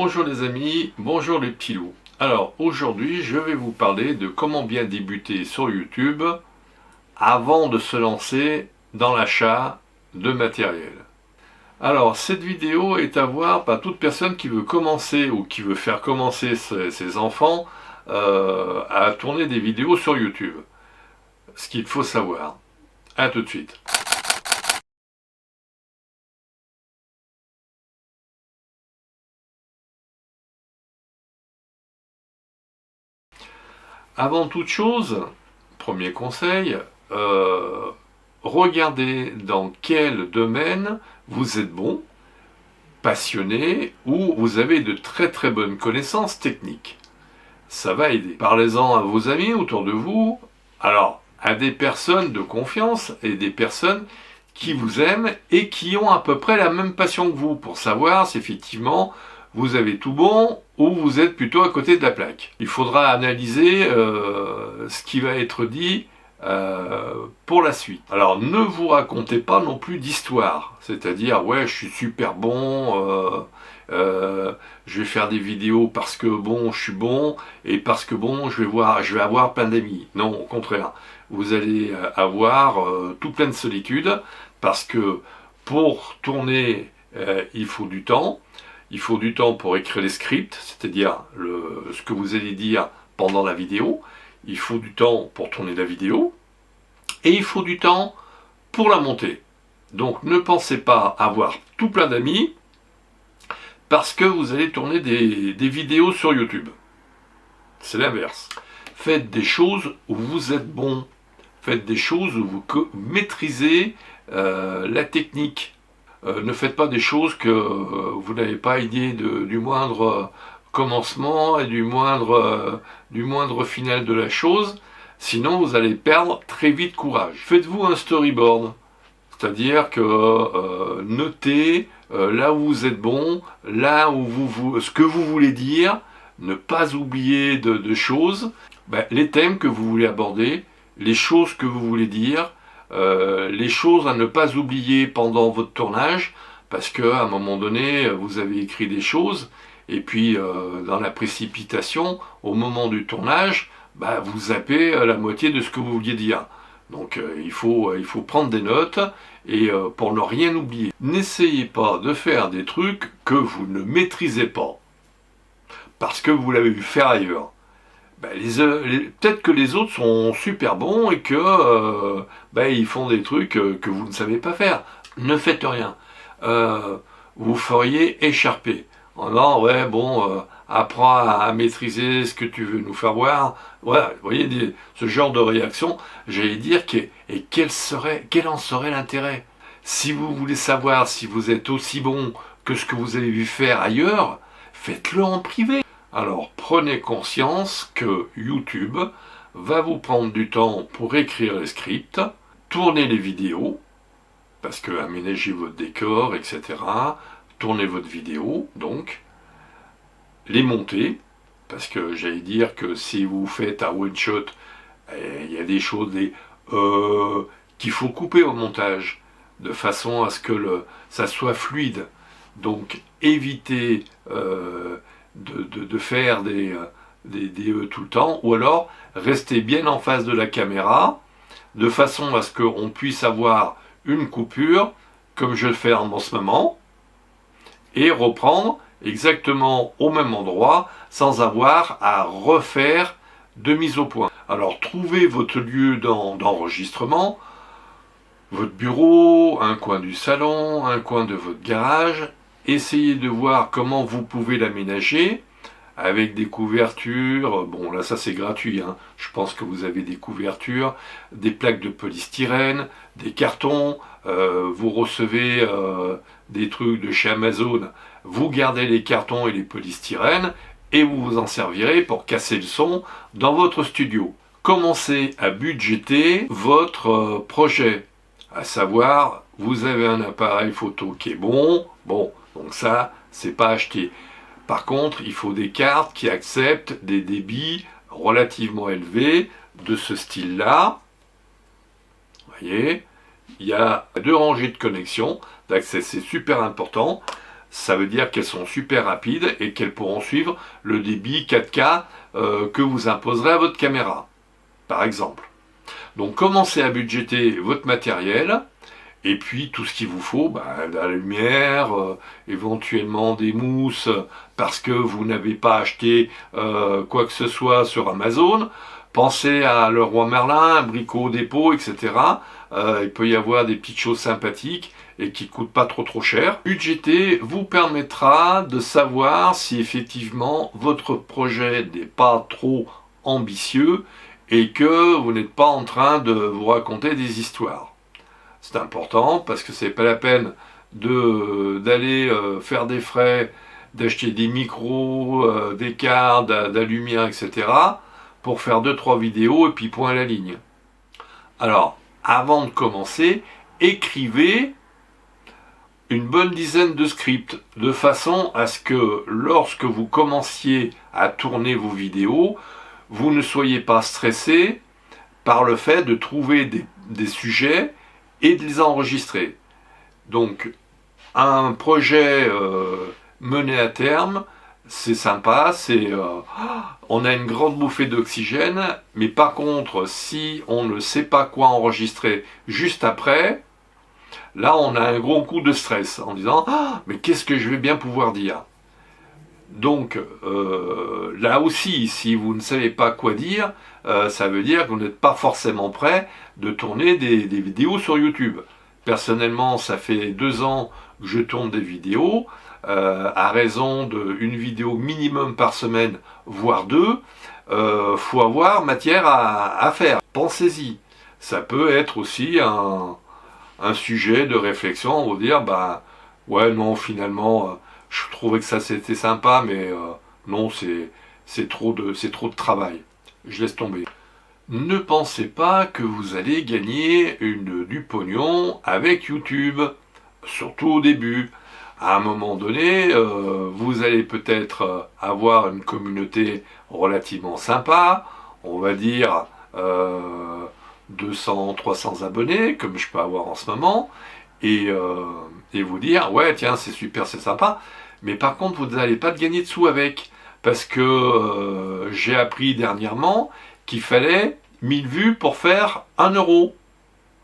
Bonjour les amis, bonjour les petits loups. Alors aujourd'hui je vais vous parler de comment bien débuter sur YouTube avant de se lancer dans l'achat de matériel. Alors cette vidéo est à voir par toute personne qui veut commencer ou qui veut faire commencer ses enfants à tourner des vidéos sur YouTube. Ce qu'il faut savoir. A tout de suite. Avant toute chose, premier conseil, regardez dans quel domaine vous êtes bon, passionné, ou vous avez de très bonnes connaissances techniques. Ça va aider. Parlez-en à vos amis autour de vous, alors à des personnes de confiance et des personnes qui vous aiment et qui ont à peu près la même passion que vous, pour savoir si effectivement vous avez tout bon ou vous êtes plutôt à côté de la plaque. Il faudra analyser ce qui va être dit pour la suite. Alors ne vous racontez pas non plus d'histoire, c'est-à-dire ouais je suis super bon, je vais faire des vidéos parce que bon je suis bon et parce que bon je vais avoir plein d'amis. Non, au contraire, vous allez avoir tout plein de solitude parce que pour tourner il faut du temps. Il faut du temps pour écrire les scripts, c'est-à-dire ce que vous allez dire pendant la vidéo. Il faut du temps pour tourner la vidéo. Et il faut du temps pour la monter. Donc ne pensez pas avoir tout plein d'amis parce que vous allez tourner des vidéos sur YouTube. C'est l'inverse. Faites des choses où vous êtes bon. Faites des choses où vous maîtrisez la technique. Ne faites pas des choses que vous n'avez pas idée du moindre commencement et du moindre final de la chose, sinon vous allez perdre très vite courage. Faites-vous un storyboard, c'est-à-dire que notez là où vous êtes bon, là où ce que vous voulez dire, ne pas oublier de choses, les thèmes que vous voulez aborder, les choses que vous voulez dire, les choses à ne pas oublier pendant votre tournage, parce qu'à un moment donné, vous avez écrit des choses, et puis dans la précipitation, au moment du tournage, vous zappez la moitié de ce que vous vouliez dire. Donc il faut prendre des notes, et pour ne rien oublier. N'essayez pas de faire des trucs que vous ne maîtrisez pas, parce que vous l'avez vu faire ailleurs. Peut-être que les autres sont super bons et que ils font des trucs que vous ne savez pas faire. Ne faites rien. Vous feriez écharper. En disant, ouais, bon, apprends à maîtriser ce que tu veux nous faire voir. Voilà, vous voyez, ce genre de réaction, j'allais dire, quel en serait l'intérêt? Si vous voulez savoir si vous êtes aussi bon que ce que vous avez vu faire ailleurs, faites-le en privé. Alors prenez conscience que YouTube va vous prendre du temps pour écrire les scripts, tourner les vidéos, parce que aménagez votre décor, etc. Tournez votre vidéo, donc, les monter, parce que j'allais dire que si vous faites un one shot, il y a des choses qu'il faut couper au montage, de façon à ce que ça soit fluide. Donc évitez de faire des tout le temps, ou alors restez bien en face de la caméra, de façon à ce qu'on puisse avoir une coupure, comme je le fais en ce moment, et reprendre exactement au même endroit, sans avoir à refaire de mise au point. Alors trouvez votre lieu d'enregistrement, votre bureau, un coin du salon, un coin de votre garage. Essayez de voir comment vous pouvez l'aménager avec des couvertures. Bon, là, ça c'est gratuit, hein. Je pense que vous avez des couvertures, des plaques de polystyrène, des cartons. Vous recevez des trucs de chez Amazon. Vous gardez les cartons et les polystyrènes et vous vous en servirez pour casser le son dans votre studio. Commencez à budgéter votre projet. À savoir, vous avez un appareil photo qui est bon, donc ça, c'est pas acheté. Par contre, il faut des cartes qui acceptent des débits relativement élevés de ce style-là. Vous voyez, il y a 2 rangées de connexions d'accès, c'est super important. ça veut dire qu'elles sont super rapides et qu'elles pourront suivre le débit 4K que vous imposerez à votre caméra, par exemple. Donc commencez à budgéter votre matériel, et puis tout ce qu'il vous faut, la lumière, éventuellement des mousses, parce que vous n'avez pas acheté quoi que ce soit sur Amazon. Pensez à Leroy Merlin, Brico Dépôt, etc. Il peut y avoir des petites choses sympathiques et qui ne coûtent pas trop cher. Budgéter vous permettra de savoir si effectivement votre projet n'est pas trop ambitieux et que vous n'êtes pas en train de vous raconter des histoires. C'est important parce que c'est pas la peine d'aller faire des frais, d'acheter des micros, des cartes, de la lumière, etc. pour faire 2-3 vidéos et puis point à la ligne. Alors, avant de commencer, écrivez une bonne dizaine de scripts de façon à ce que lorsque vous commenciez à tourner vos vidéos, vous ne soyez pas stressé par le fait de trouver des sujets et de les enregistrer. Donc, un projet mené à terme, c'est sympa, on a une grande bouffée d'oxygène, mais par contre, si on ne sait pas quoi enregistrer juste après, là, on a un gros coup de stress en disant « mais qu'est-ce que je vais bien pouvoir dire ?» Donc, là aussi, si vous ne savez pas quoi dire, ça veut dire que vous n'êtes pas forcément prêt de tourner des vidéos sur YouTube. Personnellement, ça fait 2 ans que je tourne des vidéos, à raison d'une vidéo minimum par semaine, voire 2, faut avoir matière à faire. Pensez-y. Ça peut être aussi un sujet de réflexion, on va dire, ouais, non, finalement, je trouvais que ça c'était sympa, mais non, c'est trop de travail. Je laisse tomber. Ne pensez pas que vous allez gagner du pognon avec YouTube, surtout au début. À un moment donné, vous allez peut-être avoir une communauté relativement sympa, on va dire 200-300 abonnés, comme je peux avoir en ce moment, et vous dire, ouais, tiens, c'est super, c'est sympa, mais par contre, vous n'allez pas gagner de sous avec, parce que j'ai appris dernièrement qu'il fallait 1000 vues pour faire 1 euro.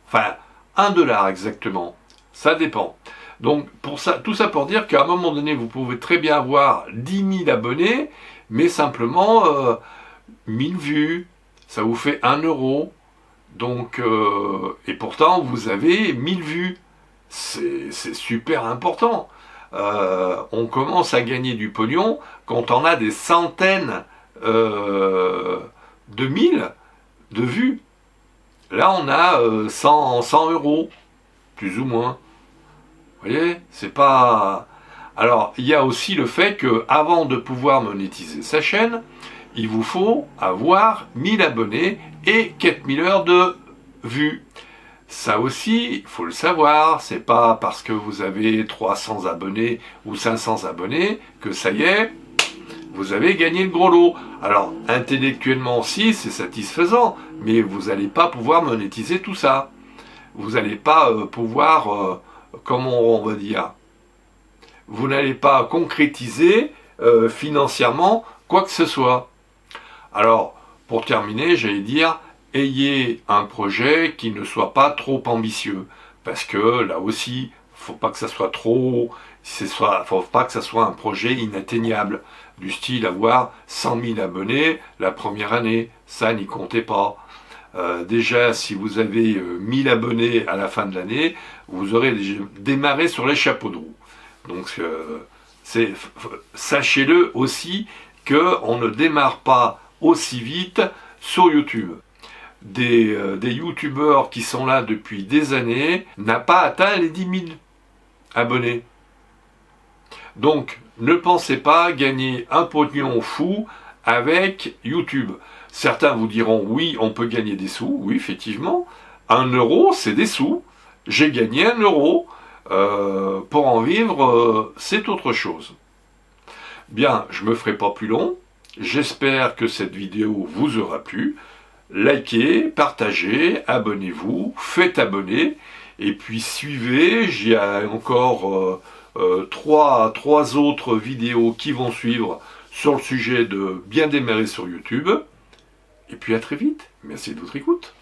Enfin, 1 dollar exactement. Ça dépend. Donc, tout ça pour dire qu'à un moment donné, vous pouvez très bien avoir 10 000 abonnés, mais simplement 1000 vues. Ça vous fait 1 euro. Donc, et pourtant, vous avez 1000 vues. C'est super important. On commence à gagner du pognon quand on a des centaines de mille de vues. Là, on a 100 euros, plus ou moins. Vous voyez, c'est pas... Alors, il y a aussi le fait que avant de pouvoir monétiser sa chaîne, il vous faut avoir 1000 abonnés et 4000 heures de vues. Ça aussi, il faut le savoir, c'est pas parce que vous avez 300 abonnés ou 500 abonnés que ça y est, vous avez gagné le gros lot. Alors, intellectuellement aussi, c'est satisfaisant, mais vous n'allez pas pouvoir monétiser tout ça. Vous n'allez pas pouvoir, comment on va dire, vous n'allez pas concrétiser financièrement quoi que ce soit. Alors, pour terminer, j'allais dire, ayez un projet qui ne soit pas trop ambitieux, parce que là aussi, faut pas que ça soit trop, faut pas que ça soit un projet inatteignable, du style avoir 100 000 abonnés la première année, ça n'y comptez pas. Déjà, si vous avez 1000 abonnés à la fin de l'année, vous aurez déjà démarré sur les chapeaux de roue. Donc, sachez-le aussi qu'on ne démarre pas aussi vite sur YouTube. Des youtubeurs qui sont là depuis des années n'ont pas atteint les 10 000 abonnés. Donc, ne pensez pas gagner un pognon fou avec YouTube. Certains vous diront, oui, on peut gagner des sous. Oui, effectivement. 1 euro, c'est des sous. J'ai gagné 1 euro. Pour en vivre, c'est autre chose. Bien, je me ferai pas plus long. J'espère que cette vidéo vous aura plu. Likez, partagez, abonnez-vous, faites abonner. Et puis suivez, j'ai encore trois autres vidéos qui vont suivre sur le sujet de bien démarrer sur YouTube. Et puis à très vite. Merci de votre écoute.